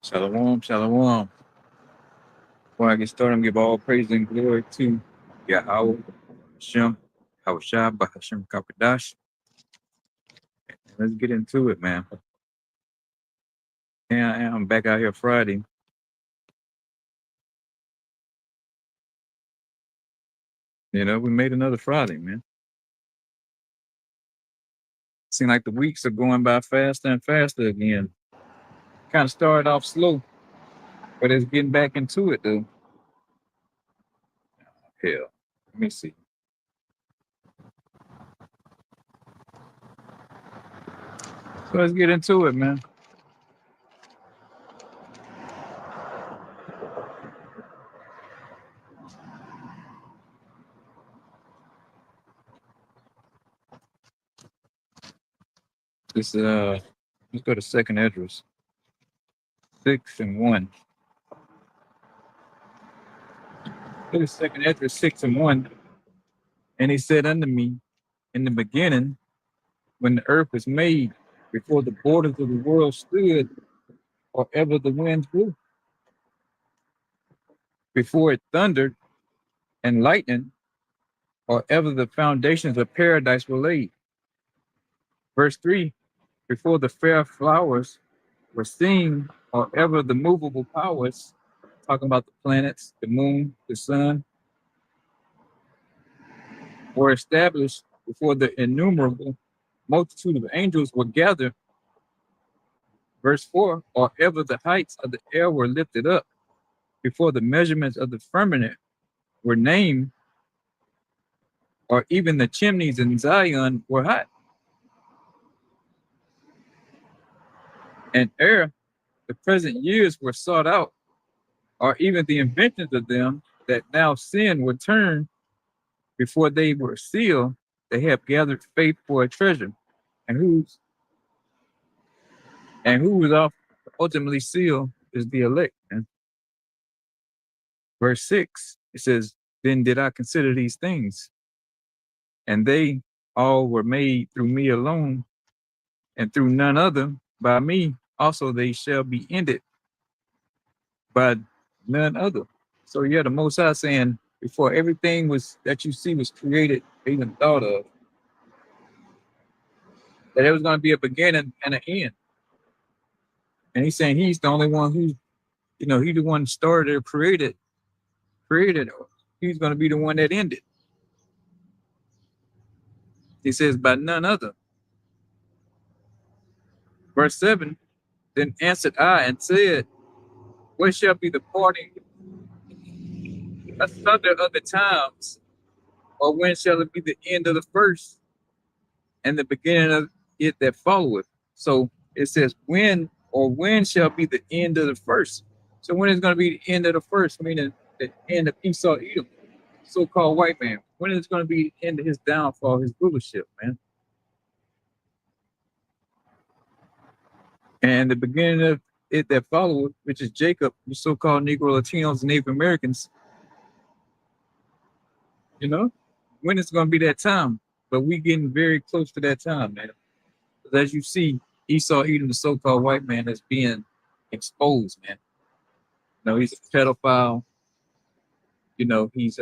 Shalom, shalom. Before I get started, I'm gonna give all praise and glory to Yahweh, Hashem, Hawashah, Bahashem Kapadash. Let's get into it, man. Yeah, I'm back out here Friday. We made another Friday, man. Seems like the weeks are going by faster and faster again. Kind of started off slow, but it's getting back into it, though. Hell, let me see. So let's get into it, man. This let's go to second Esdras 6:1. Look at second Esdras 6:1. And he said unto me, in the beginning, when the earth was made, before the borders of the world stood, or ever the winds blew, before it thundered and lightened, or ever the foundations of paradise were laid. Verse 3, before the fair flowers were seen, or ever the movable powers, talking about the planets, the moon, the sun, were established, before the innumerable multitude of angels were gathered. Verse 4, or ever the heights of the air were lifted up, before the measurements of the firmament were named, or even the chimneys in Zion were hot. And ere the present years were sought out, or even the inventions of them that now sin were turned, before they were sealed, they have gathered faith for a treasure, and who was ultimately sealed is the elect. And verse 6, it says, then did I consider these things, and they all were made through me alone, and through none other. By me also they shall be ended, by none other. So yeah, the Most High saying, before everything was that you see was created, even thought of, that there was going to be a beginning and an end. And he's saying he's the only one who, he's the one started or created. He's going to be the one that ended. He says, by none other. Verse 7, then answered I and said, what shall be the parting asunder of the times, or when shall it be the end of the first and the beginning of it that followeth? So it says, when shall be the end of the first? So when is going to be the end of the first, meaning the end of Esau Edom, so-called white man? When is going to be the end of his downfall, his rulership, man? And the beginning of it that followeth, which is Jacob, the so-called Negro Latinos and Native Americans, when it's going to be that time? But we getting very close to that time, man. As you see, Esau Edom, the so-called white man, is being exposed, man. He's a pedophile. He's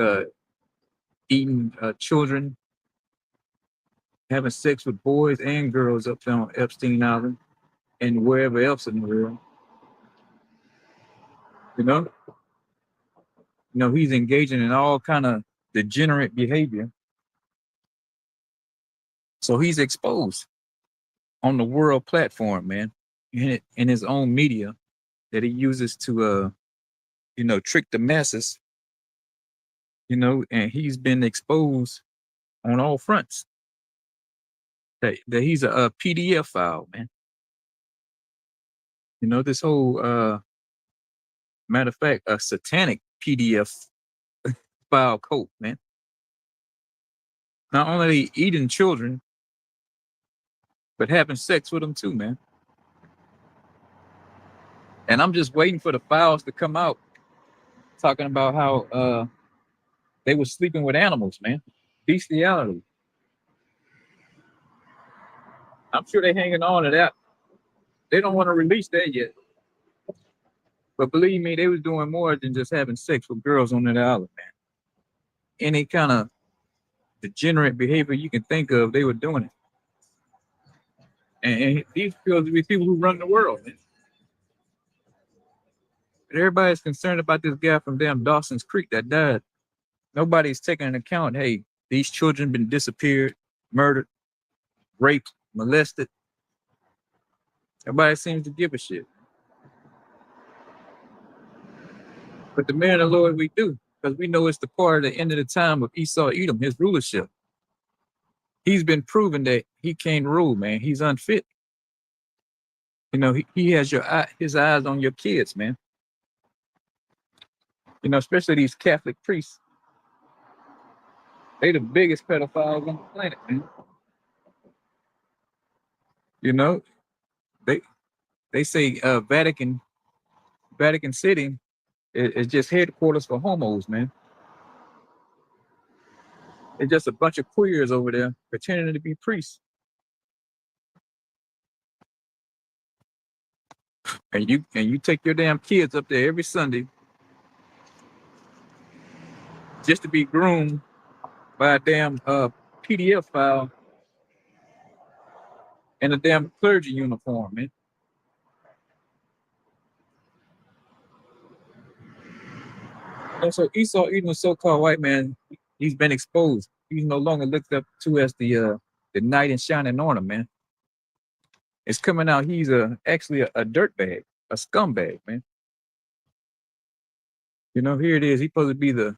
eating children, having sex with boys and girls up there on Epstein Island and wherever else in the world. He's engaging in all kind of degenerate behavior. So he's exposed on the world platform, man, in his own media that he uses to, trick the masses. And he's been exposed on all fronts. That he's a PDF file, man. This whole matter of fact, a satanic PDF file code, man. Not only eating children, but having sex with them too, man. And I'm just waiting for the files to come out talking about how they were sleeping with animals, man. Bestiality. I'm sure they're hanging on to that. They don't want to release that yet. But believe me, they was doing more than just having sex with girls on that island, man. Any kind of degenerate behavior you can think of, they were doing it. And these supposed to be people who run the world, man. But everybody's concerned about this guy from damn Dawson's Creek that died. Nobody's taking into account, hey, these children been disappeared, murdered, raped, molested. Nobody seems to give a shit. But the man of the Lord, we do, because we know it's the part of the end of the time of Esau Edom, his rulership. He's been proven that he can't rule, man. He's unfit. You know, he has his eyes on your kids, man. You know, especially these Catholic priests. They the biggest pedophiles on the planet, man. You know, they say Vatican City is just headquarters for homos, man. It's just a bunch of queers over there pretending to be priests. And you take your damn kids up there every Sunday just to be groomed by a damn PDF file and a damn clergy uniform, man. And so Esau, even a so-called white man, he's been exposed. He's no longer looked up to as the knight in shining armor, man. It's coming out. He's actually a dirtbag, a scumbag, man. You know, here it is. He's supposed to be the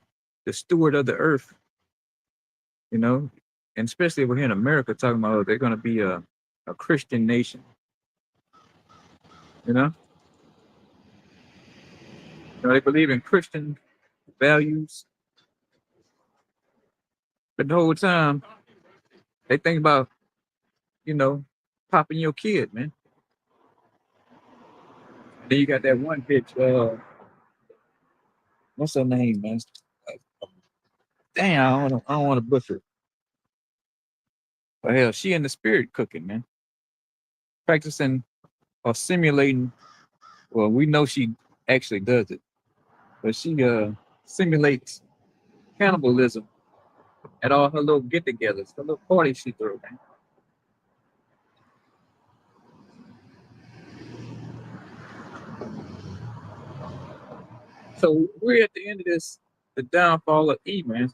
steward of the earth. You know, and especially we're here in America talking about they're going to be a Christian nation. You know, they believe in Christian values, but the whole time they think about, you know, popping your kid, man. Then you got that one bitch. What's her name, man? Damn, I don't want to butcher. But hell, she in the spirit cooking, man. Practicing or simulating. Well, we know she actually does it, but she simulates cannibalism at all her little get-togethers, the little parties she throws, man. So we're at the end of this, the downfall of E, man.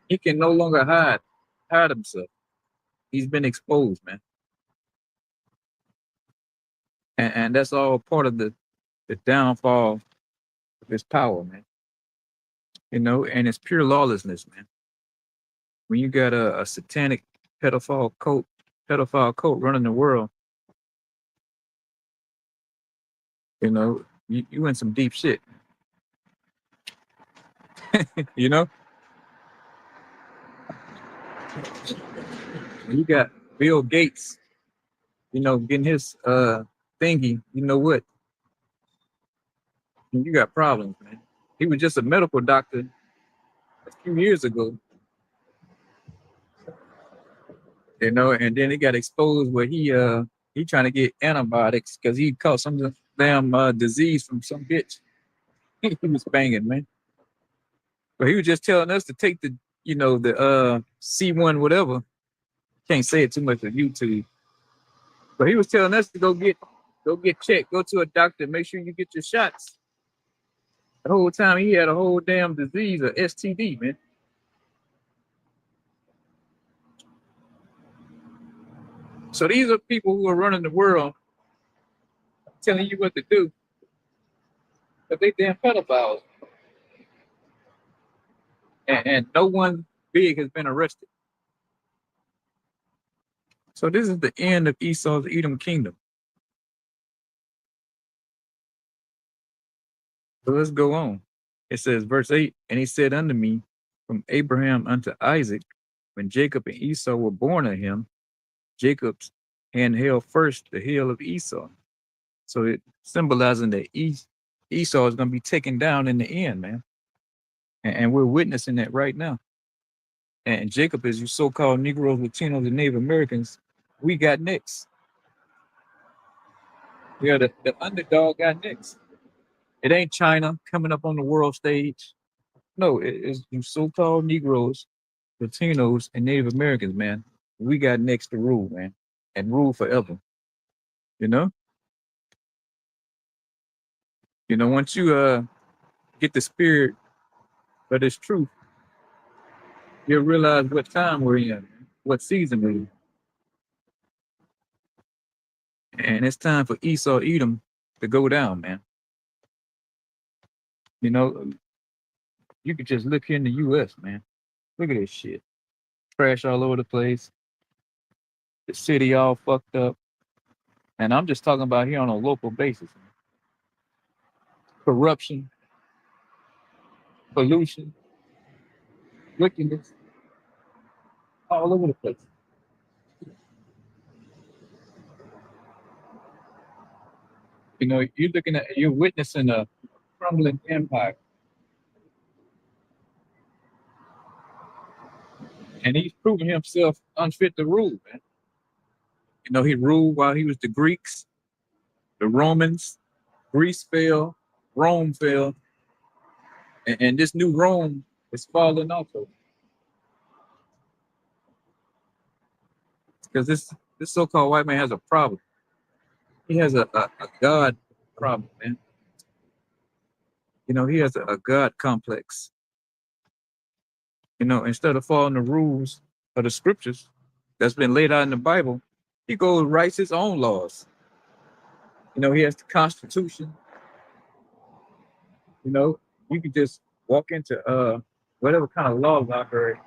He can no longer hide himself. He's been exposed, man. And that's all part of the downfall of his power, man. You know, and it's pure lawlessness, man. When you got a satanic pedophile cult running the world, you know, you in some deep shit. You know? When you got Bill Gates, you know, getting his thingy, you know what? You got problems, man. He was just a medical doctor a few years ago, you know, and then he got exposed where he trying to get antibiotics because he caught some damn disease from some bitch. He was banging, man. But he was just telling us to take the, you know, the C1 whatever. Can't say it too much on YouTube. But he was telling us to go get checked, go to a doctor, make sure you get your shots. The whole time he had a whole damn disease, or STD, man. So these are people who are running the world, telling you what to do, but they damn pedophiles. And no one big has been arrested. So this is the end of Esau's Edom kingdom. So let's go on. It says, verse 8, and he said unto me, from Abraham unto Isaac, when Jacob and Esau were born of him, Jacob's hand held first the heel of Esau. So it symbolizing that Esau is going to be taken down in the end, man. And we're witnessing that right now. And Jacob, as you so-called Negroes, Latinos, and Native Americans, we got next. Yeah, the underdog got next. It ain't China coming up on the world stage. No, it's you so-called Negroes, Latinos, and Native Americans, man. We got next to rule, man, and rule forever. You know, once you get the spirit of this truth, you'll realize what time we're in, what season we're in, and it's time for Esau Edom to go down, man. You know, you could just look here in the U.S., man. Look at this shit, trash all over the place. The city all fucked up, and I'm just talking about here on a local basis. Corruption, pollution, wickedness, all over the place. You're witnessing a crumbling empire, and he's proven himself unfit to rule, man. He ruled while he was the Greeks, the Romans, Greece fell, Rome fell, and this new Rome is falling also. Because this so-called white man has a problem. He has a God problem, man. He has a God complex. Instead of following the rules of the scriptures that's been laid out in the Bible, he goes writes his own laws. He has the Constitution. You know, you can just walk into whatever kind of law library,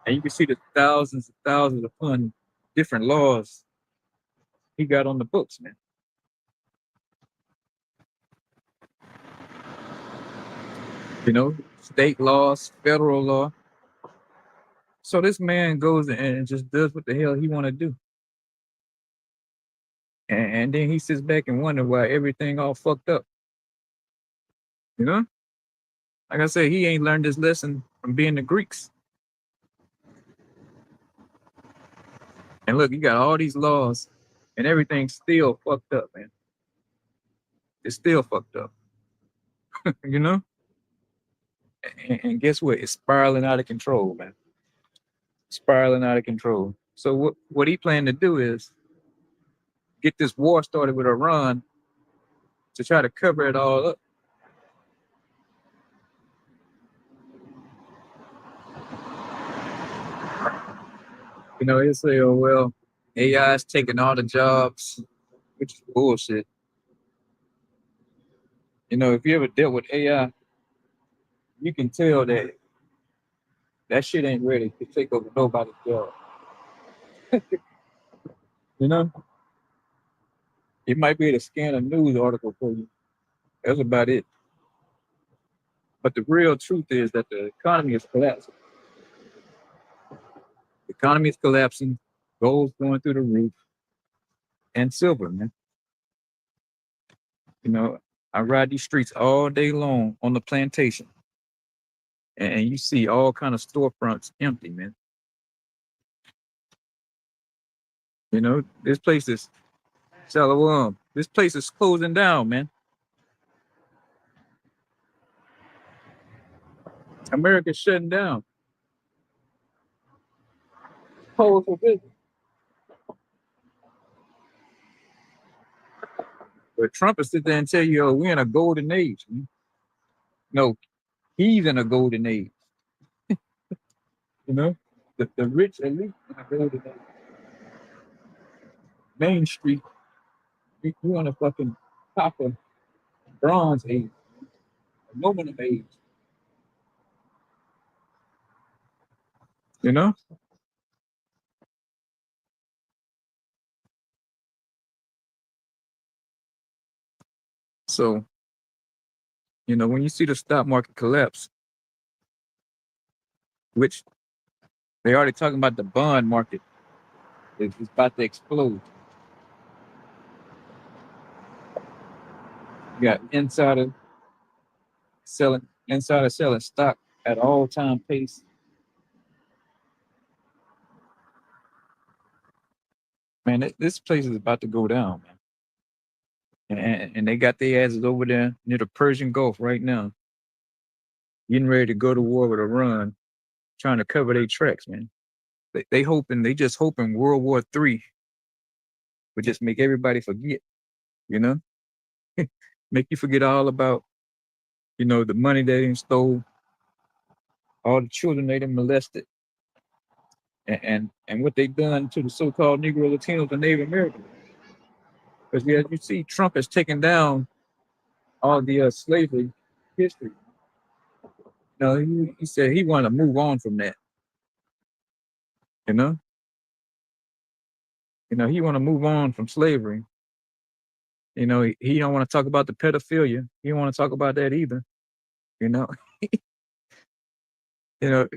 and you can see the thousands and thousands upon different laws he got on the books, man. State laws, federal law. So this man goes and just does what the hell he want to do, and then he sits back and wonder why everything all fucked up. You know, like I said, he ain't learned this lesson from being the Greeks. And look, you got all these laws, and everything's still fucked up, man. It's still fucked up. you know. And guess what? It's spiraling out of control, man. Spiraling out of control. So what he planned to do is get this war started with Iran to try to cover it all up. He'll say, "Oh well, AI is taking all the jobs," which is bullshit. If you ever dealt with AI, you can tell that shit ain't ready to take over nobody's job. You know, it might be able to scan a news article for you. That's about it. But the real truth is that the economy is collapsing. The economy is collapsing. Gold's going through the roof, and silver, man. You know, I ride these streets all day long on the plantation, and you see all kind of storefronts empty, man. This place is Shalom. This place is closing down, man. America's shutting down. Closed for business. But Trump will sit there and tell you, "Oh, we're in a golden age." No, he's in a golden age. You know, the rich elite in a golden age. Main Street, we on a fucking copper bronze age, aluminum age. You know, so when you see the stock market collapse, which they already talking about the bond market, it's about to explode. You got insider selling stock at all time pace. Man, this place is about to go down, man. and they got their asses over there near the Persian Gulf right now, getting ready to go to war with Iran, trying to cover their tracks, man. They just hoping World War III would just make everybody forget, you know, make you forget all about, the money they done stole, all the children they done molested, and what they done to the so-called Negro, Latinos, and Native Americans. Because as you see, Trump has taken down all the slavery history. He said he wanted to move on from that. You know, he want to move on from slavery. He don't want to talk about the pedophilia. He don't want to talk about that either. You know,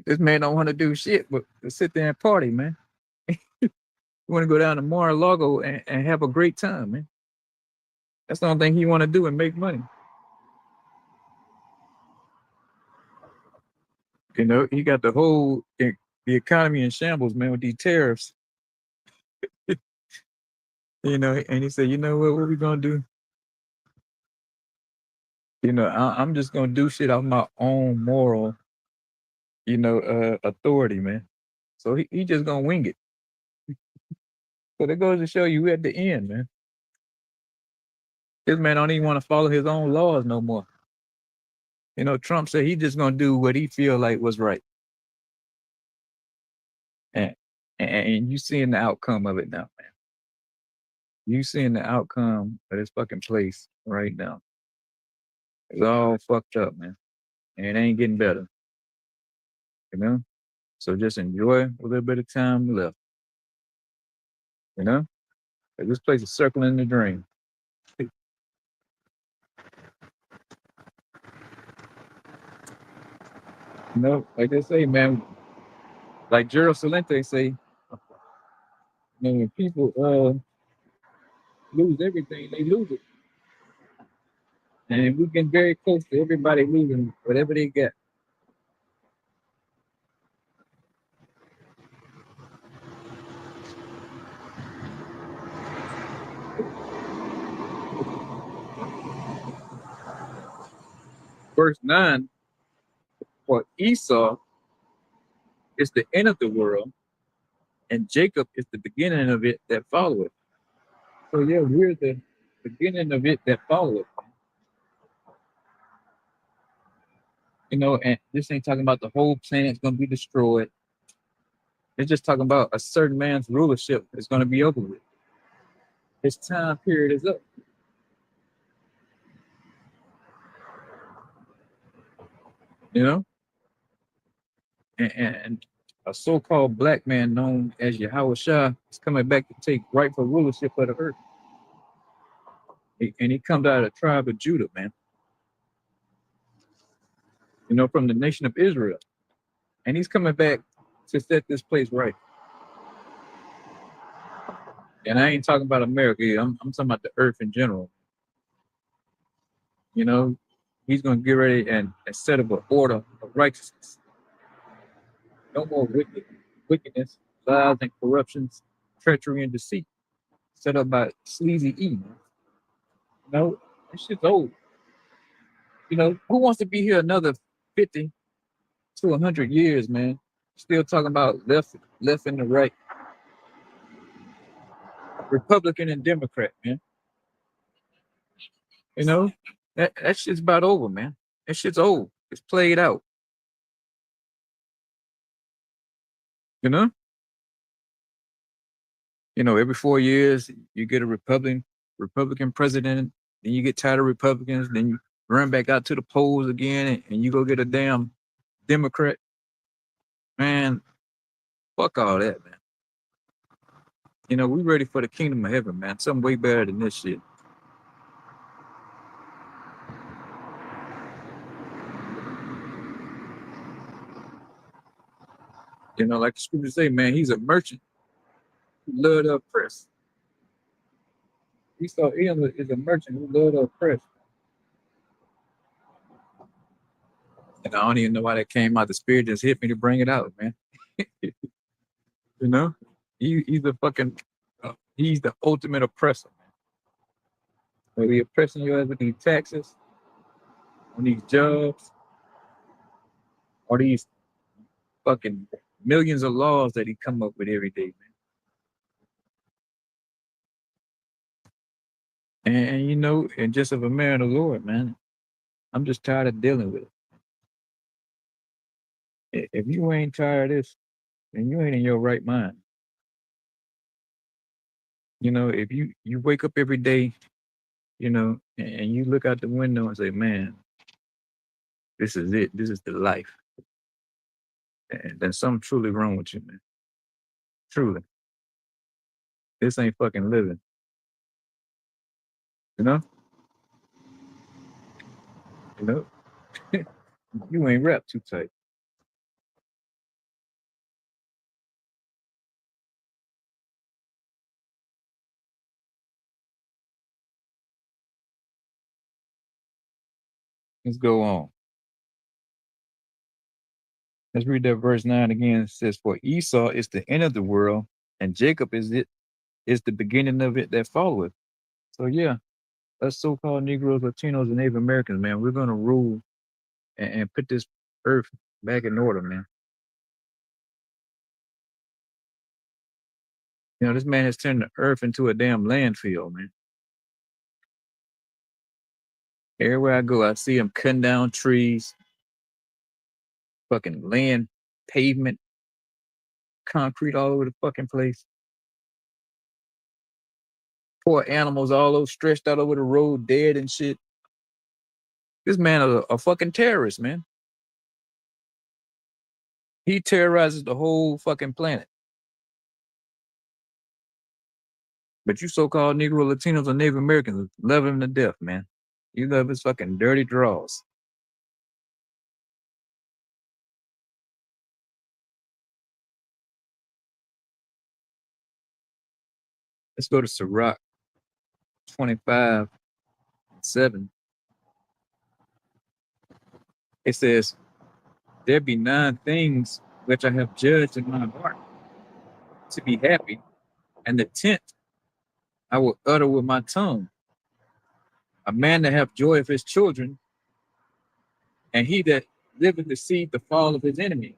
this man don't want to do shit but to sit there and party, man. You want to go down to Mar-a-Lago and have a great time, man. That's the only thing he want to do and make money. He got the economy in shambles, man, with these tariffs. And he said, you know what we gonna do? I'm just gonna do shit on my own moral, authority, man. So he just gonna wing it. So that goes to show you at the end, man. This man don't even want to follow his own laws no more. Trump said he just gonna do what he feel like was right. And you seeing the outcome of it now, man. You seeing the outcome of this fucking place right now. It's all fucked up, man. And it ain't getting better. So just enjoy a little bit of time left. 'Cause this place is circling the drain. Like they say, man, like Gerald Salente say, when people lose everything, they lose it. And we get very close to everybody losing whatever they get. Verse 9, for Esau is the end of the world, and Jacob is the beginning of it that followeth. So yeah, we're the beginning of it that followeth. And this ain't talking about the whole planet's gonna be destroyed. It's just talking about a certain man's rulership is gonna be over with. His time period is up. And a so-called black man known as Yahweh Shah is coming back to take rightful rulership of the earth. And he comes out of the tribe of Judah, man. From the nation of Israel. And he's coming back to set this place right. And I ain't talking about America. I'm talking about the earth in general. He's going to get ready and set up an order of righteousness. No more wickedness, lies and corruptions, treachery and deceit, set up by sleazy E. This shit's old. Who wants to be here another 50 to 100 years, man? Still talking about left and the right, Republican and Democrat, man. That shit's about over, man. That shit's old. It's played out. You know? Every 4 years you get a Republican president, then you get tired of Republicans, then you run back out to the polls again and you go get a damn Democrat. Man, fuck all that, man. We ready for the kingdom of heaven, man. Something way better than this shit. Like the scriptures say, man, he's a merchant who loved to oppress. Esau is a merchant who loved to oppress. And I don't even know why that came out. The spirit just hit me to bring it out, man. He's the fucking, he's the ultimate oppressor, man. Where we oppressing you with these taxes, on these jobs, or these fucking millions of laws that he come up with every day, man. And you know, and just of a man of the Lord, man, I'm just tired of dealing with it. If you ain't tired of this, then you ain't in your right mind. You know, if you wake up every day, you know, and you look out the window and say, "Man, this is it. This is the life," and then something truly wrong with you, man. Truly, this ain't fucking living. You know, you know, you ain't wrapped too tight. Let's go on. Let's read that verse 9 again. It says, "For Esau is the end of the world, and Jacob is the beginning of it that followeth." So yeah, us so-called Negroes, Latinos, and Native Americans, man, we're gonna rule and put this earth back in order, man. You know, this man has turned the earth into a damn landfill, man. Everywhere I go, I see him cutting down trees, fucking laying pavement, concrete all over the fucking place. Poor animals all over stretched out over the road, dead and shit. This man is a fucking terrorist, man. He terrorizes the whole fucking planet. But you so-called Negro, Latinos, and Native Americans love him to death, man. You love his fucking dirty draws. Let's go to Sirach 25:7. It says, "There be 9 things which I have judged in my heart to be happy, and the 10th I will utter with my tongue. A man that have joy of his children, and he that liveth to see the fall of his enemy."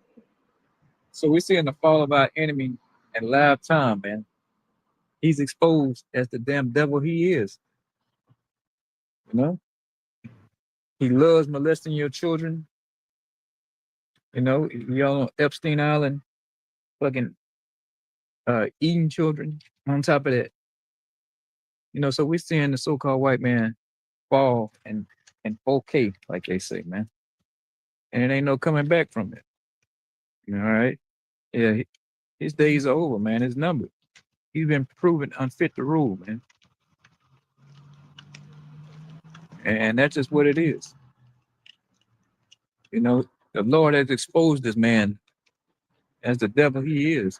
So we're seeing the fall of our enemy in live time, man. He's exposed as the damn devil he is. You know, he loves molesting your children. You know, y'all on Epstein Island, fucking eating children. On top of that, you know, so we're seeing the so-called white man fall and 4K, like they say, man. And it ain't no coming back from it. You know, all right? Yeah, his days are over, man. His numbered. He's been proven unfit to rule, man. And that's just what it is. You know, the Lord has exposed this man as the devil he is.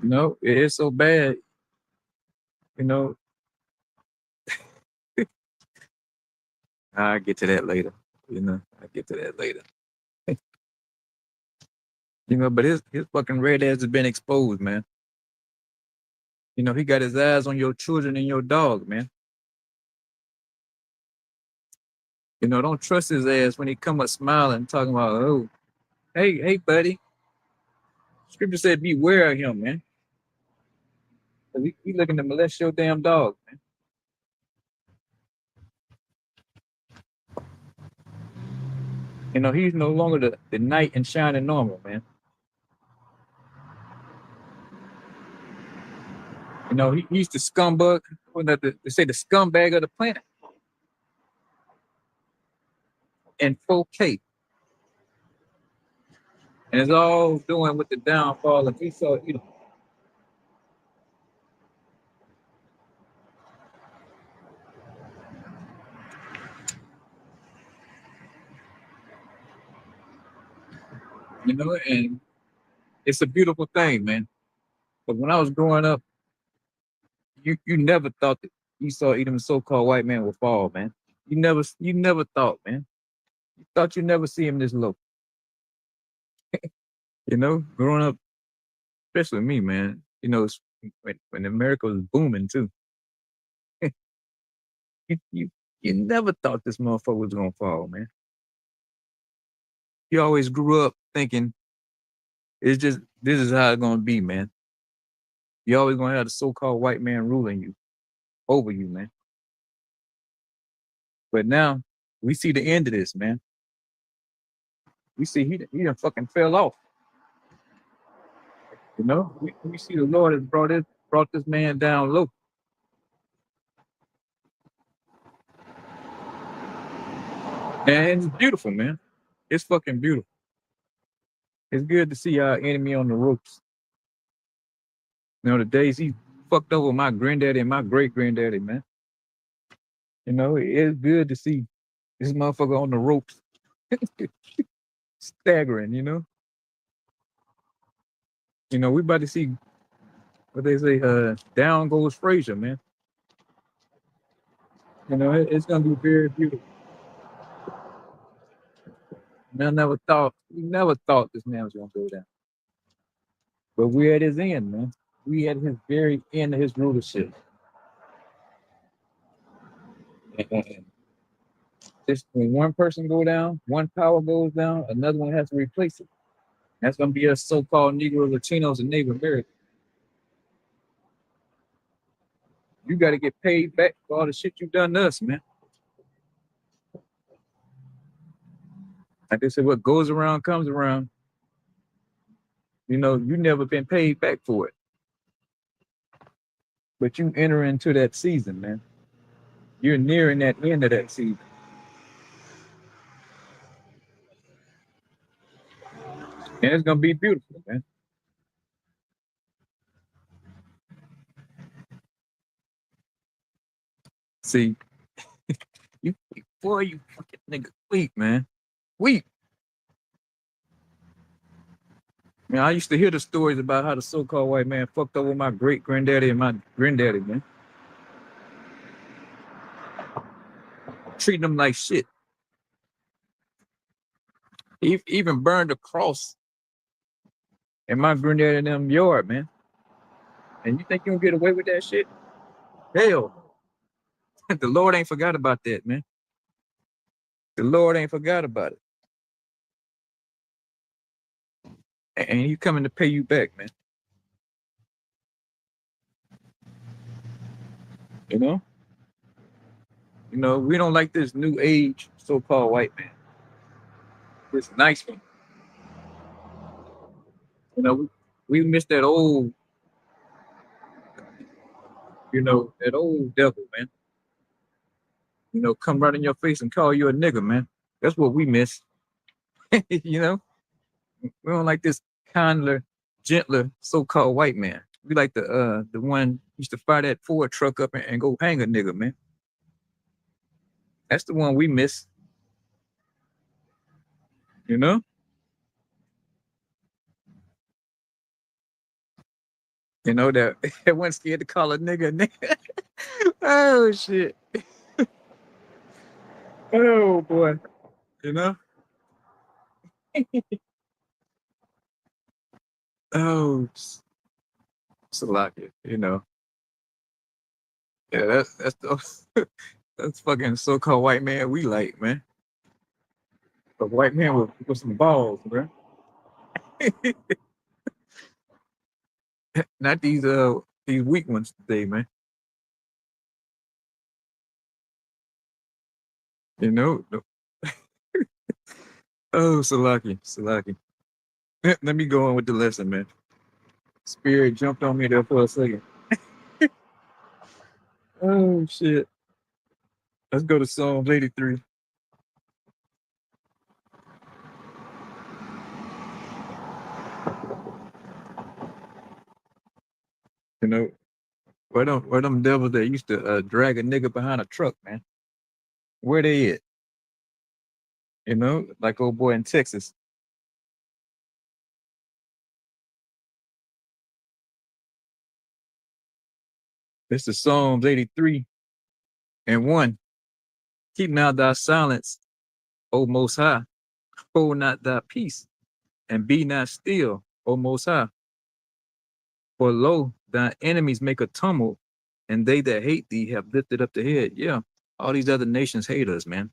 You know, it is so bad. You know, I get to that later. You know, I get to that later. You know, but his fucking red ass has been exposed, man. You know, he got his eyes on your children and your dog, man. You know, don't trust his ass when he come up smiling, talking about, "Oh, hey, buddy." Scripture said, "Beware of him, man. 'Cause he looking to molest your damn dog, man." You know, he's no longer the knight and shining normal, man. You know, he's the scumbag, they say the scumbag of the planet in 4K. And it's all doing with the downfall of Esau, you know, and it's a beautiful thing, man. But when I was growing up, you never thought that Esau, even the so-called white man, would fall, man. You never thought, man. You thought you'd never see him this low. You know, growing up, especially me, man. You know, when America was booming too. you, you you never thought this motherfucker was gonna fall, man. You always grew up thinking it's just this is how it's gonna be, man. You always gonna have the so-called white man ruling you over you, man. But now we see the end of this, man. We see he done fucking fell off. You know, we see the Lord has brought this man down low. And it's beautiful, man. It's fucking beautiful. It's good to see our enemy on the ropes. You know, the days he fucked over my granddaddy and my great granddaddy, man. You know, it's good to see this motherfucker on the ropes, staggering. You know, we about to see what they say. Down goes Frazier, man. You know, it's gonna be very beautiful. And we never thought this man was gonna go down. But we're at his end, man. We at his very end of his rulership. And just when one person go down, one power goes down, another one has to replace it. That's gonna be us so-called Negro Latinos and Native Americans. You got to get paid back for all the shit you done to us, man. Like they said, what goes around comes around. You know, you never been paid back for it, but you enter into that season, man. You're nearing that end of that season, and it's gonna be beautiful, man. See, you boy, you fucking nigga, weak, man, weak. Man, I used to hear the stories about how the so-called white man fucked over my great granddaddy and my granddaddy, man, treating them like shit. He even burned a cross in my granddaddy and them yard, man. And you think you gonna get away with that shit? Hell, the Lord ain't forgot about that, man. The Lord ain't forgot about it. And he coming to pay you back, man. You know? You know, we don't like this new age so-called white man. This nice one. You know, we miss that old, that old devil, man. You know, come right in your face and call you a nigga, man. That's what we miss. you know? We don't like this kindler, gentler so-called white man. We like the one used to fire that Ford truck up and go hang a nigga, man. That's the one we miss. You know? You know that everyone's scared to call a nigga a nigga. Oh shit. Oh boy. You know? Oh Salakia, you know. Yeah, that's the that's fucking so-called white man we like, man. A white man with some balls, bro. Not these weak ones today, man. You know? Oh Salaki. Let me go on with the lesson, man. Spirit jumped on me there for a second. Oh shit. Let's go to Psalm 83. You know, where them devils that used to drag a nigga behind a truck, man? Where they at? You know, like old boy in Texas. This is Psalms 83 and 1. Keep now thy silence, O Most High. Hold not thy peace, and be not still, O Most High. For lo, thy enemies make a tumult, and they that hate thee have lifted up the head. Yeah, all these other nations hate us, man.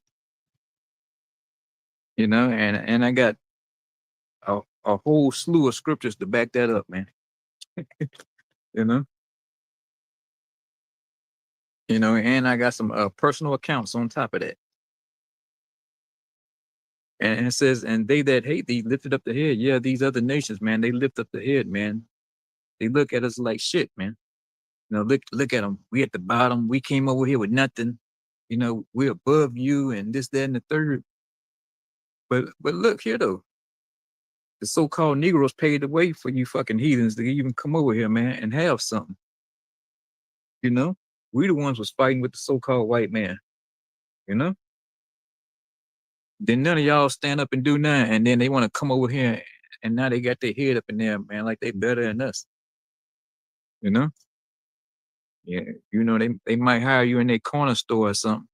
You know, and I got a whole slew of scriptures to back that up, man. You know, and I got some personal accounts on top of that. And it says, and they that hate thee lifted up the head. Yeah, these other nations, man, they lift up the head, man. They look at us like shit, man. Look at them. We at the bottom. We came over here with nothing. We're above you and this, that, and the third. But look here though. The so-called Negroes paid the way for you fucking heathens to even come over here, man, and have something. You know? We the ones was fighting with the so-called white man. You know? Then none of y'all stand up and do nothing, and then they want to come over here and now they got their head up in there, man, like they better than us. You know? Yeah, they might hire you in their corner store or something.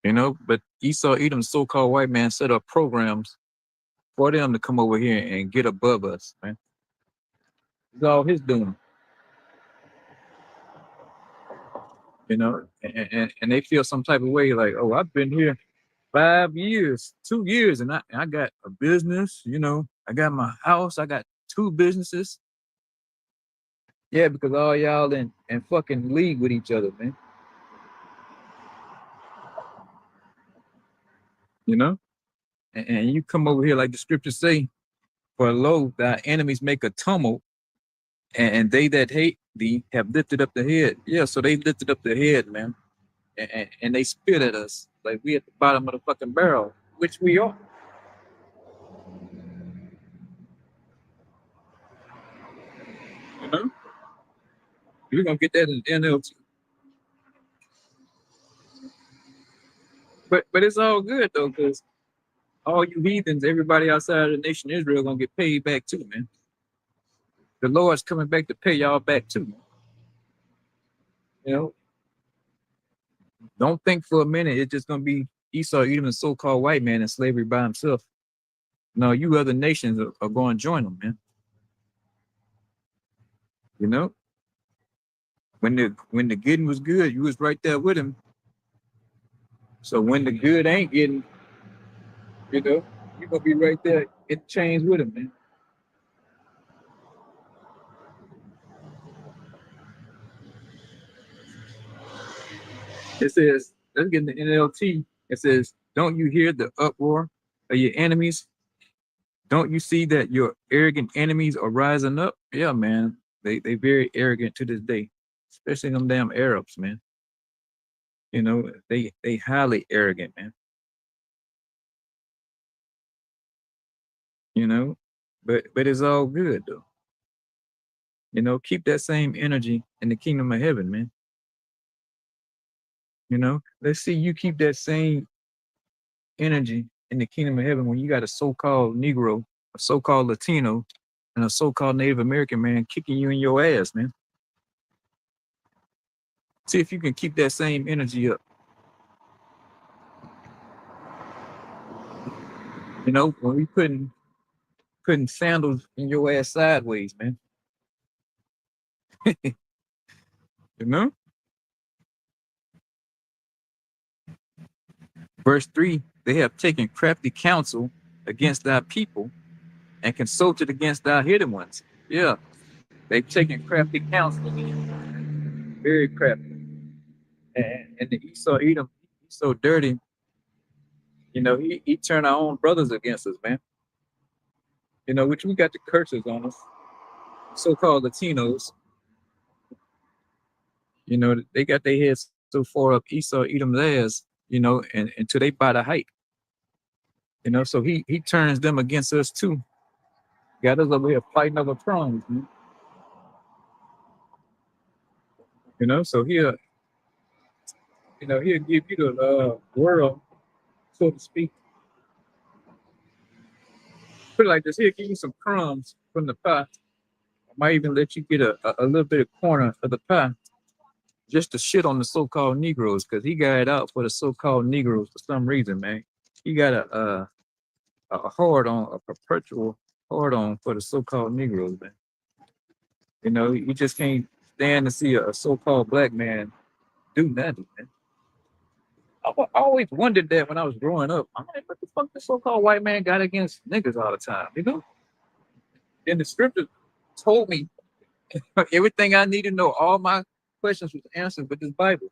But Esau Edom, so-called white man, set up programs for them to come over here and get above us, man. It's all his doing. And they feel some type of way like, oh, I've been here 5 years, 2 years, and I got a business, I got my house, I got 2 businesses. Yeah, because all y'all in fucking league with each other, man. And you come over here like the scriptures say, for lo, thy enemies make a tumult, and they that hate thee have lifted up the head. Yeah, so they lifted up the head, man. And they spit at us like we at the bottom of the fucking barrel, which we are. We're gonna get that in NLT. But it's all good though, because all you heathens, everybody outside of the nation of Israel gonna get paid back too, man. The Lord's coming back to pay y'all back too, man. Don't think for a minute it's just gonna be Esau, even a so-called white man in slavery by himself. No, you other nations are going to join them, man. When the getting was good, you was right there with him. So when the good ain't getting, you're gonna be right there in chains with him, man. It says, let's get in the NLT. It says, don't you hear the uproar of your enemies? Don't you see that your arrogant enemies are rising up? Yeah, man. They very arrogant to this day, especially them damn Arabs, man. They highly arrogant, man. But it's all good though. Keep that same energy in the kingdom of heaven, man. Let's see you keep that same energy in the kingdom of heaven when you got a so-called Negro, a so-called Latino, and a so-called Native American man kicking you in your ass, man. See if you can keep that same energy up. When we putting sandals in your ass sideways, man. Verse 3, they have taken crafty counsel against thy people and consulted against thy hidden ones. Yeah, they've taken crafty counsel. Very crafty. And the Esau Edom, he's so dirty. He turned our own brothers against us, man. Which we got the curses on us. So-called Latinos, they got their heads so far up Esau Edom's ass, and until they buy the height. So he turns them against us too. Got us over here fighting over thrones, man. So he'll give you the world, so to speak. Put it like this, he'll give you some crumbs from the pie. I might even let you get a little bit of corner of the pie just to shit on the so-called Negroes, because he got it out for the so-called Negroes for some reason, man. He got a hard on, a perpetual hard on for the so-called Negroes, man. You know, you just can't stand to see a so-called black man do nothing, man. I always wondered that when I was growing up. I'm like, what the fuck the so-called white man got against niggas all the time, you know? And the scripture told me everything I need to know. All my questions was answered with this Bible.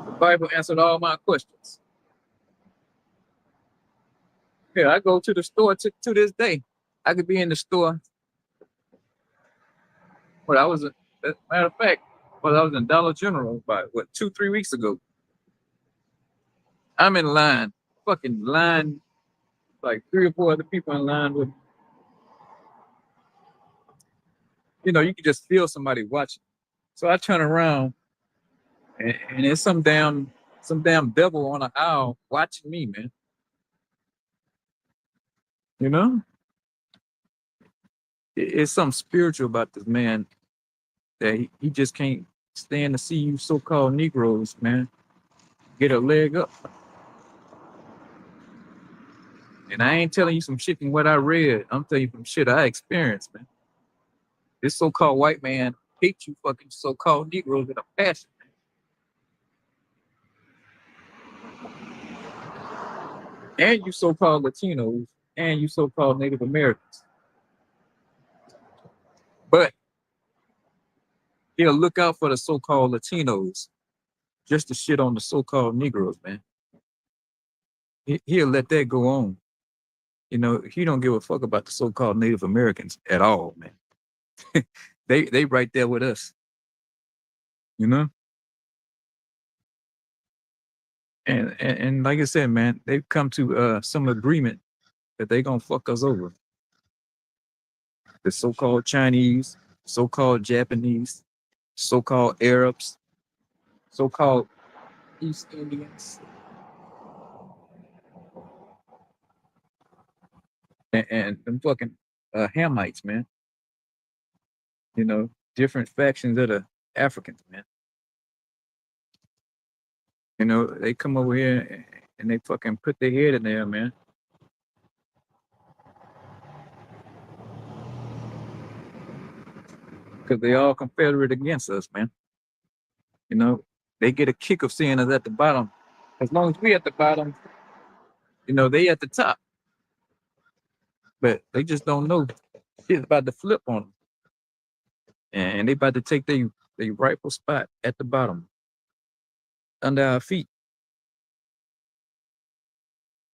The Bible answered all my questions. Yeah, I go to the store to this day. I could be in the store, but matter of fact, well, I was in Dollar General about 2-3 weeks ago. I'm in line, fucking line, like 3 or 4 other people in line with, you know, you can just feel somebody watching. So I turn around and there's some damn devil on the aisle watching me, man. You know, it's something spiritual about this man that he just can't stand to see you so-called Negroes, man, get a leg up. And I ain't telling you some shit from what I read. I'm telling you some shit I experienced, man. This so-called white man hates you fucking so-called Negroes with a passion, man. And you so-called Latinos and you so-called Native Americans. But he'll look out for the so-called Latinos just to shit on the so-called Negroes, man. He'll let that go on. You know, he don't give a fuck about the so-called Native Americans at all, man. They right there with us, you know? And like I said, man, they've come to some agreement that they gonna fuck us over. The so-called Chinese, so-called Japanese, so-called Arabs, so-called East Indians, and them fucking Hamites, man. You know, different factions of the Africans, man. You know, they come over here and they fucking put their head in there, man. Because they all confederate against us, man. You know, they get a kick of seeing us at the bottom. As long as we at the bottom, you know, they at the top. But they just don't know shit's about to flip on them. And they about to take their rightful spot at the bottom, under our feet.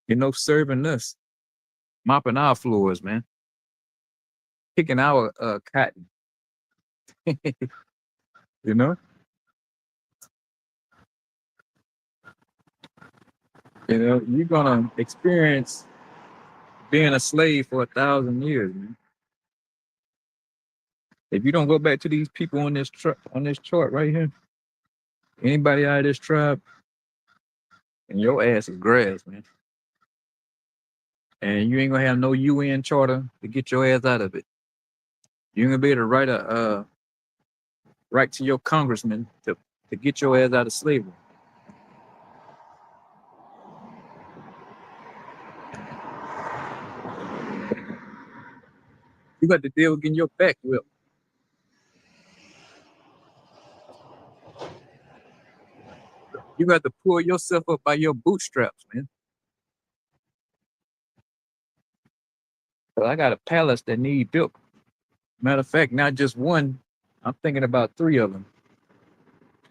You know, serving us, mopping our floors, man. Picking our cotton. You know? You know, you're gonna experience being a slave for 1,000 years, man. If you don't go back to these people on this chart right here, anybody out of this tribe, and your ass is grass, man. And you ain't gonna have no UN charter to get your ass out of it. You ain't gonna be able to write to your congressman to get your ass out of slavery. You got to deal with getting your back whipped. You got to pull yourself up by your bootstraps, man. But I got a palace that need built. Matter of fact, not just one. I'm thinking about 3 of them.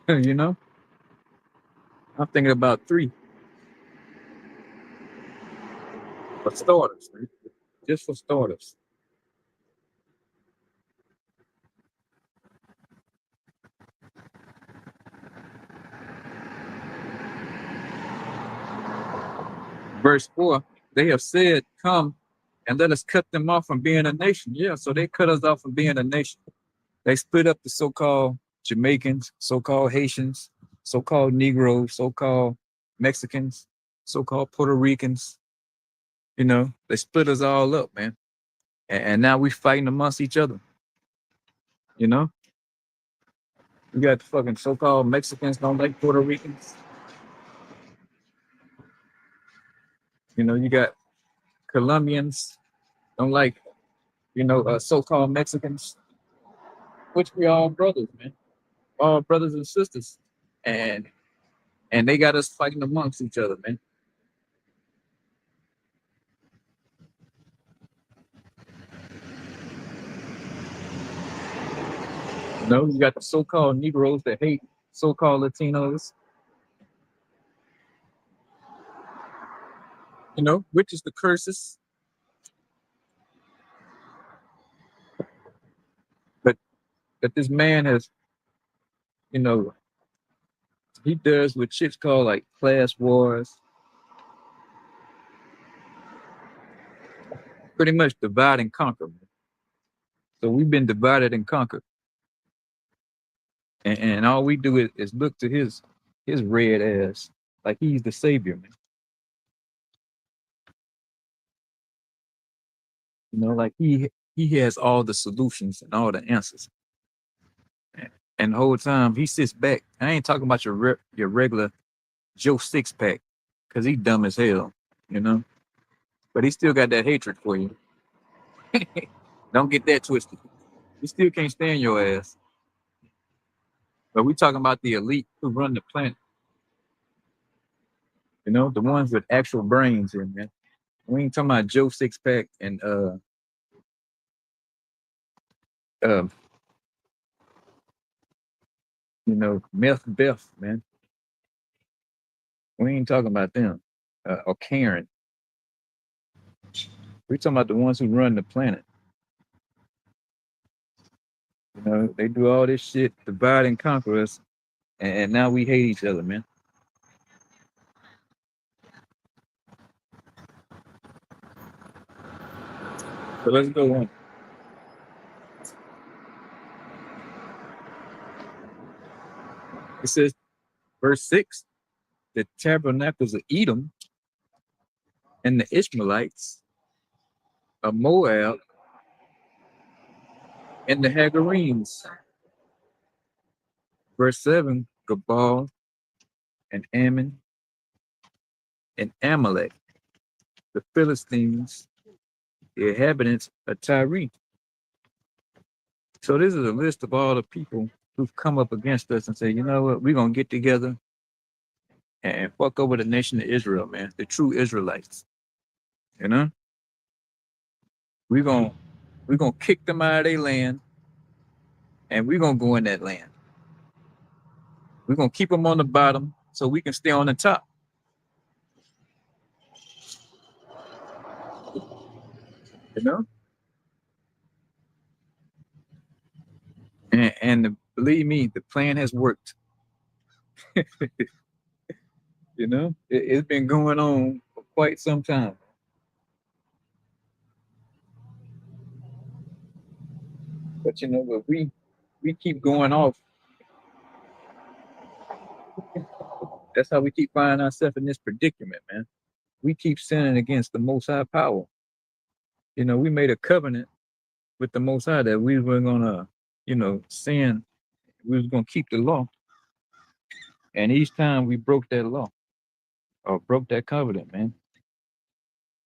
You know, I'm thinking about 3 for starters, man. Just for starters. Verse 4, they have said, come and let us cut them off from being a nation. Yeah, so they cut us off from being a nation. They split up the so-called Jamaicans, so-called Haitians, so-called Negroes, so-called Mexicans, so-called Puerto Ricans. You know, they split us all up, man. And now we fighting amongst each other. You know? We got the fucking so-called Mexicans don't like Puerto Ricans. You know, you got Colombians don't like, so-called Mexicans, which we all brothers, man, all brothers and sisters, and they got us fighting amongst each other, man. You know, you got the so-called Negroes that hate so-called Latinos, which is the curses. But this man has, you know, he does what shit's called like class wars, pretty much divide and conquer. Man. So we've been divided and conquered, and all we do is look to his red ass like he's the savior, man. You know, like he has all the solutions and all the answers. And the whole time he sits back. I ain't talking about your regular Joe Sixpack, cause he dumb as hell, you know. But he still got that hatred for you. Don't get that twisted. He still can't stand your ass. But we talking about the elite who run the planet. You know, the ones with actual brains here, man. We ain't talking about Joe Sixpack and uh Meth Beth, man. We ain't talking about them. Or Karen. We talking about the ones who run the planet. You know, they do all this shit, divide and conquer us, and now we hate each other, man. So let's go on. It says, verse 6, the tabernacles of Edom and the Ishmaelites of Moab and the Hagarenes. Verse 7, Gabal and Ammon and Amalek, the Philistines, the inhabitants of Tyre. So this is a list of all the people who've come up against us and say, you know what, we're gonna get together and fuck over the nation of Israel, man, the true Israelites. You know, we're gonna kick them out of their land, and we're gonna go in that land. We're gonna keep them on the bottom so we can stay on the top. You know, and believe me, the plan has worked. You know, it's been going on for quite some time. But but we keep going off. That's how we keep finding ourselves in this predicament, man. We keep sinning against the Most High power. You know, we made a covenant with the Most High that we were gonna, sin. We was gonna keep the law, and each time we broke that law or broke that covenant, man.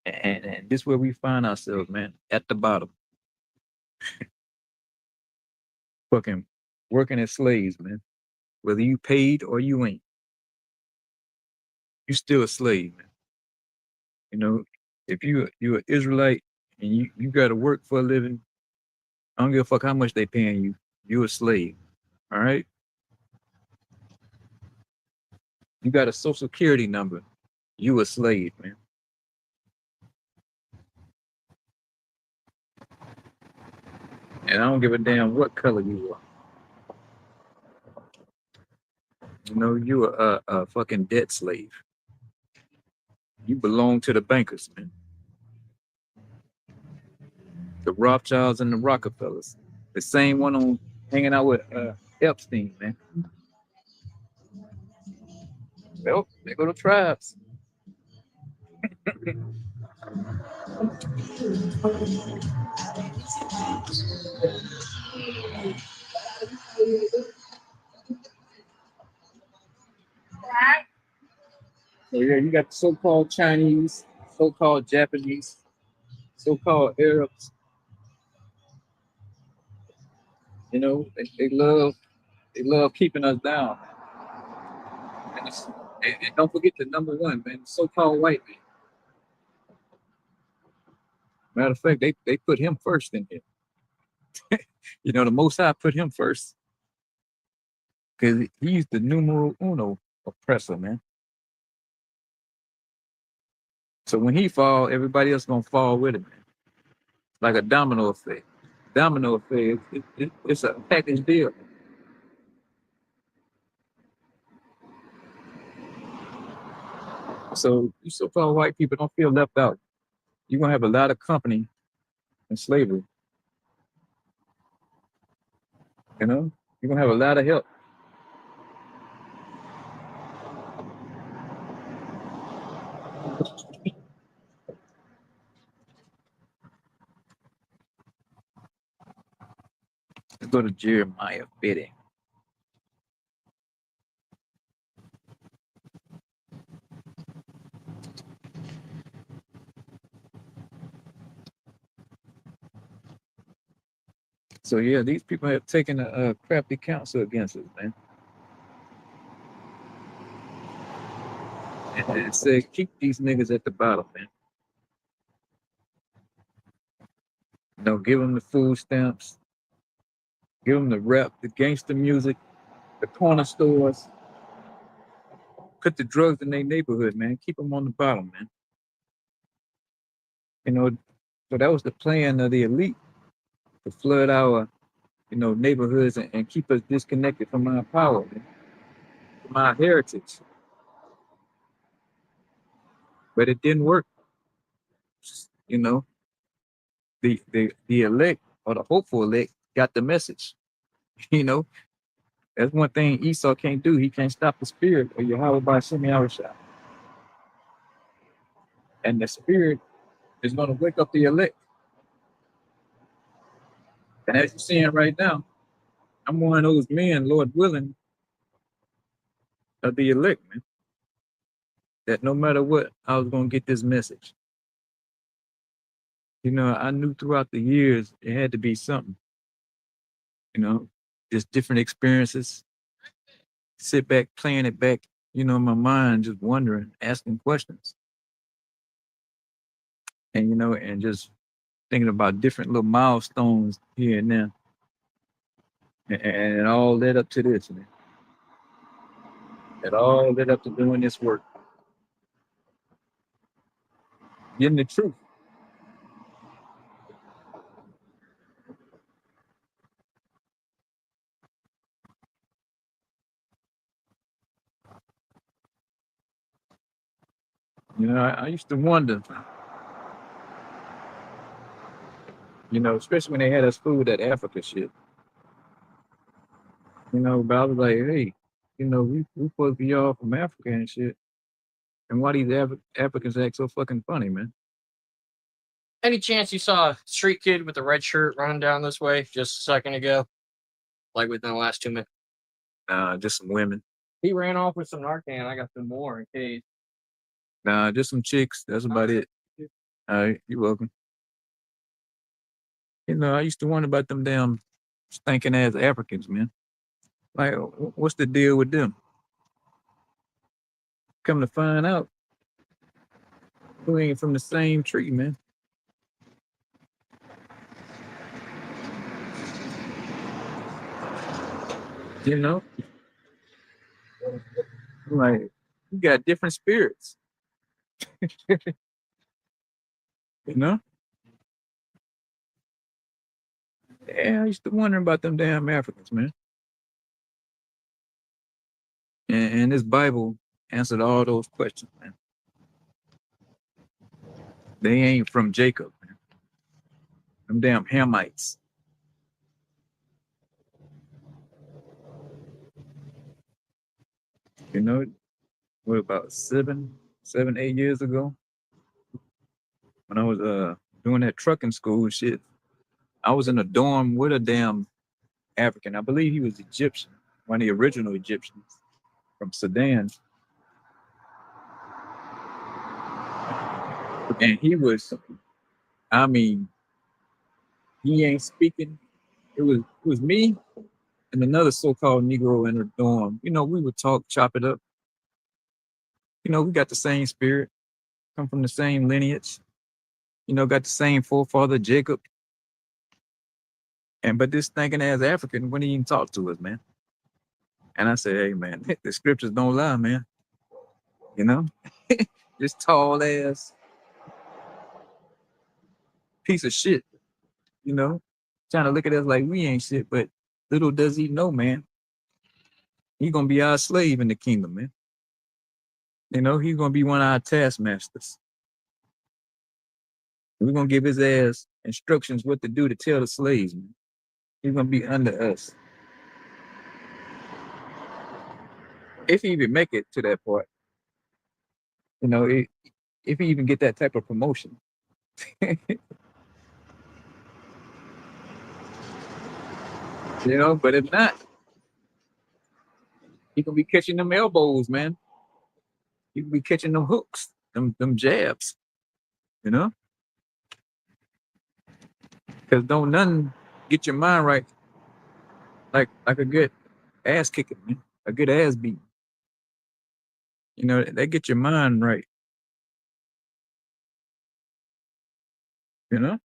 And this is where we find ourselves, man, at the bottom, fucking working as slaves, man. Whether you paid or you ain't, you still a slave, man. You know, if you're an Israelite and you got to work for a living, I don't give a fuck how much they paying you. You're a slave. All right. You got a social security number. You a slave, man. And I don't give a damn what color you are. You know, you a fucking debt slave. You belong to the bankers, man. The Rothschilds and the Rockefellers. The same one on hanging out with Epstein, man. Well, they go to tribes. So yeah, you got the so-called Chinese. so-called Japanese, so-called Arabs, you know, they love keeping us down. And, and don't forget the number one, man, so-called white man. Matter of fact, they put him first in here. You know, the Most High put him first because he's the numero uno oppressor, man. So when he fall, everybody else gonna fall with him, man. Like a domino effect. Domino effect. It's a package deal. So you so-called white people don't feel left out. You're gonna have a lot of company in slavery. You know, you're gonna have a lot of help. Let's go to Jeremiah 50. So yeah, these people have taken a crafty counsel against us, man. And it said keep these niggas at the bottom, man. You know, give them the food stamps, give them the rep, the gangster music, the corner stores. Put the drugs in their neighborhood, man. Keep them on the bottom, man. You know, so that was the plan of the elite to flood our, neighborhoods and keep us disconnected from our power, man, from our heritage. But it didn't work. You know, the elect or the hopeful elect got the message. You know, that's one thing Esau can't do. He can't stop the spirit of Yahweh by Shemi Awashai. And the spirit is going to wake up the elect. And as you're seeing right now, I'm one of those men, Lord willing, of the elect, man. That no matter what, I was going to get this message. You know, I knew throughout the years it had to be something. You know, just different experiences. Sit back, playing it back, in my mind, just wondering, asking questions. And, and just thinking about different little milestones here and there. And it all led up to this, man. It all led up to doing this work. Getting the truth. You know, I used to wonder, especially when they had us fooled that Africa shit. But I was like, hey, we supposed to be all from Africa and shit. And why these Africans act so fucking funny, man? Any chance you saw a street kid with a red shirt running down this way just a second ago? Like within the last 2 minutes? Just some women. He ran off with some Narcan. I got some more in case. Nah, just some chicks. That's about it. All right, you're welcome. I used to wonder about them damn stinking ass Africans, man. Like, what's the deal with them? Come to find out, we ain't from the same tree, man. You know? Like, we got different spirits. You know? Yeah, I used to wonder about them damn Africans, man. And this Bible answered all those questions, man. They ain't from Jacob, man. Them damn Hamites. You know, what about 8 years ago? When I was doing that trucking school shit, I was in a dorm with a damn African. I believe he was Egyptian, one of the original Egyptians from Sudan. And he was, I mean, he ain't speaking. It was me and another so-called Negro in the dorm. We would talk, chop it up. We got the same spirit, come from the same lineage. Got the same forefather Jacob. But this thinking as African wouldn't even talk to us, man. And I said, hey man, the scriptures don't lie, man. You know? This tall ass piece of shit, you know, trying to look at us like we ain't shit, but little does he know, man, he gonna be our slave in the kingdom, man. He's gonna be one of our taskmasters. We're gonna give his ass instructions what to do to tell the slaves, man. He's gonna be under us. If he even make it to that part, if he even get that type of promotion. But if not, he gonna be catching them elbows, man. He gonna be catching them hooks, them jabs, you know? Because don't nothing get your mind right like a good ass kicking, man. A good ass beat. They get your mind right, you know?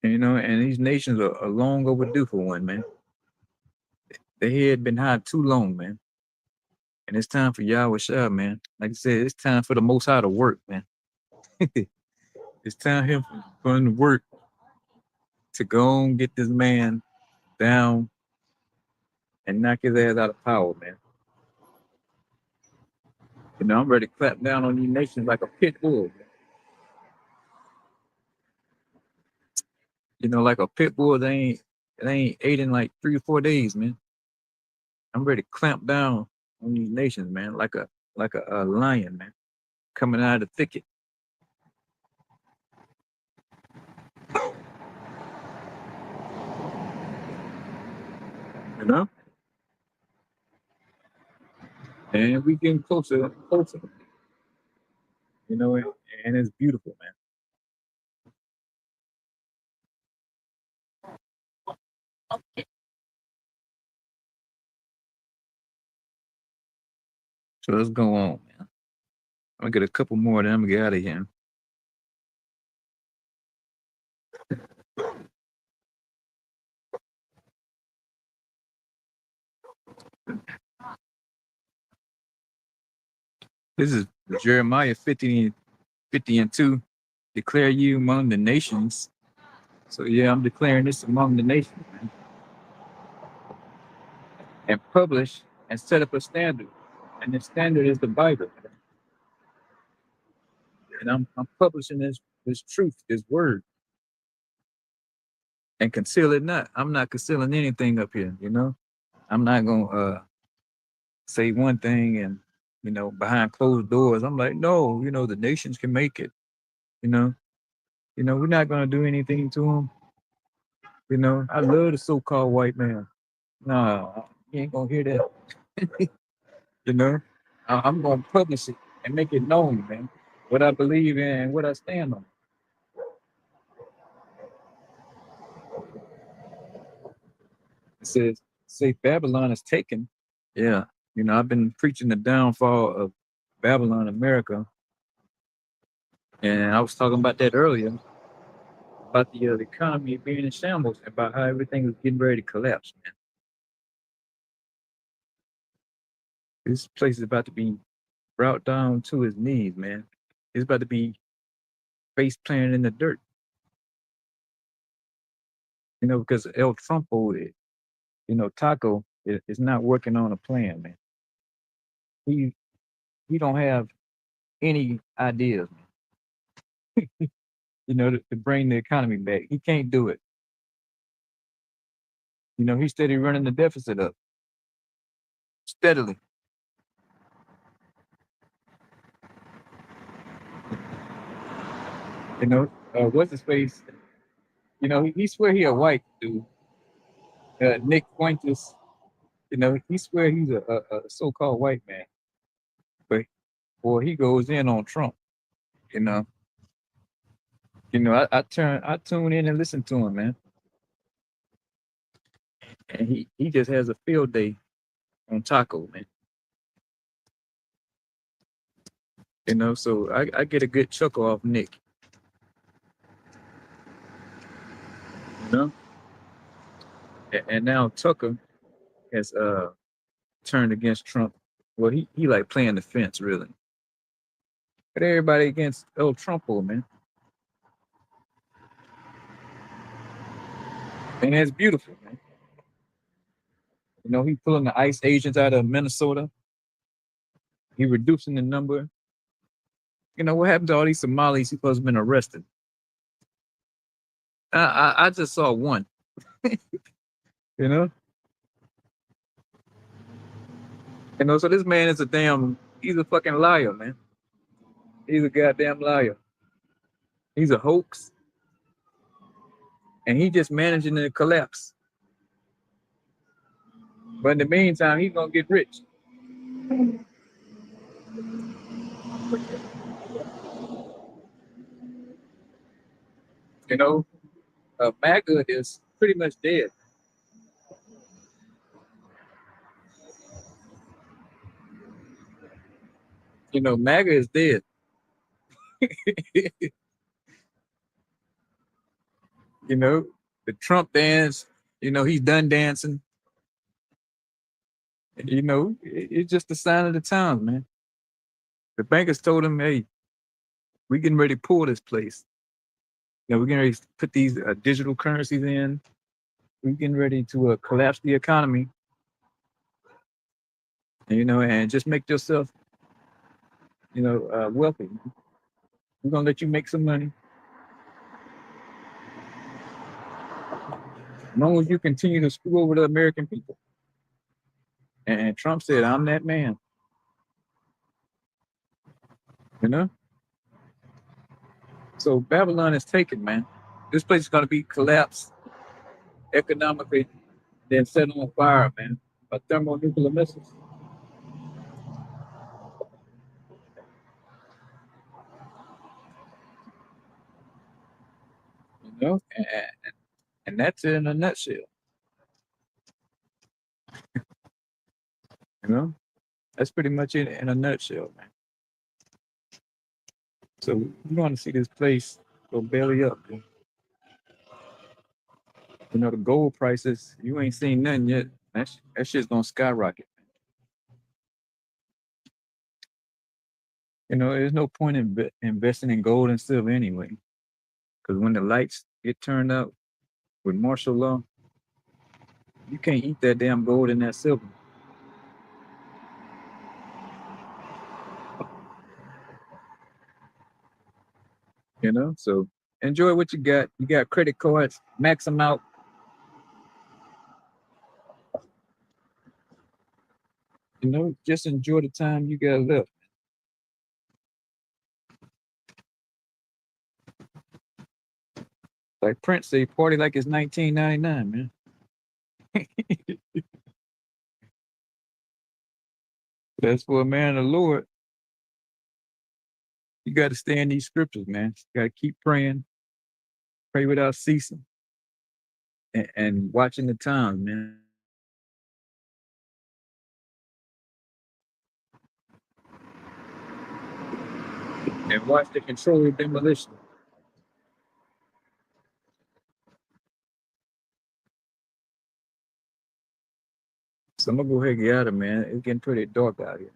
And these nations are long overdue for one, man. Their head been high too long, man. And it's time for Yahweh Shah, man. Like I said, it's time for the Most High to work, man. It's time for him to work to go and get this man down and knock his ass out of power, man. I'm ready to clap down on these nations like a pit bull. Like a pit bull, it ain't ate in like 3 or 4 days, man. I'm ready to clamp down on these nations, man, like a lion, man, coming out of the thicket. You know? And we getting closer and closer. And it's beautiful, man. So let's go on, man. I'm gonna get a couple more, then I'm gonna get out of here. This is Jeremiah 50 and 2. Declare you among the nations. So yeah, I'm declaring this among the nations, man. And publish and set up a standard. And the standard is the Bible. And I'm publishing this truth, this word. And conceal it not. I'm not concealing anything up here, I'm not gonna say one thing and behind closed doors. I'm like, no, the nations can make it. We're not gonna do anything to them. I love the so-called white man. No, you ain't gonna hear that. I'm gonna publish it and make it known, man. What I believe in and what I stand on. It says, say Babylon is taken. Yeah, I've been preaching the downfall of Babylon, America, and I was talking about that earlier about the economy being in shambles, about how everything was getting ready to collapse, man. This place is about to be brought down to his knees, man. It's about to be face planted in the dirt. Because El Trumpo, Taco is not working on a plan, man. He don't have any ideas, to bring the economy back. He can't do it. He's steady running the deficit up. Steadily. What's his face? He swear he a white dude. Nick Fuentes, he swear he's a so-called white man. But boy, he goes in on Trump. You know, I tune in and listen to him, man, and he just has a field day on Taco, man. So I get a good chuckle off Nick. You know, and now Tucker has turned against Trump. Well, he like playing the fence really, but everybody against old Trumpo, man. And it's beautiful, man. He pulling the ICE agents out of Minnesota. He reducing the number. What happened to all these Somalis who supposed to have been arrested? I just saw one. you know. So this man is he's a fucking liar, man. He's a goddamn liar. He's a hoax. And he just managing to collapse. But in the meantime, he's gonna get rich. MAGA is pretty much dead. MAGA is dead. The Trump dance, he's done dancing. It's just a sign of the times, man. The bankers told him, hey, we getting ready to pull this place. We're getting ready to put these digital currencies in. We're getting ready to collapse the economy. And just make yourself, wealthy. We're gonna let you make some money. As long as you continue to screw over the American people. And Trump said, I'm that man. So Babylon is taken, man. This place is gonna be collapsed economically, then set on fire, man, by thermonuclear missiles. And that's it in a nutshell. That's pretty much it in a nutshell, man. So you want to see this place go belly up, man. The gold prices, you ain't seen nothing yet. That shit's gonna skyrocket. There's no point in investing in gold and silver anyway. Because when the lights get turned up with martial law, you can't eat that damn gold and that silver. So enjoy what you got. You got credit cards, max them out. Just enjoy the time you got left. Like Prince say, party like it's 1999, man. That's for a man of the Lord. You got to stay in these scriptures, man. You got to keep praying, pray without ceasing, and watching the times, man. And watch the controlled demolition. So I'm gonna go ahead and get out of, man. It's getting pretty dark out here.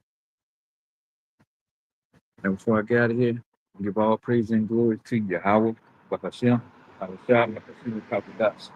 And before I get out of here, I give all praise and glory to Yahweh, Bahashem, Bahasham, Bahashim, Kapadas.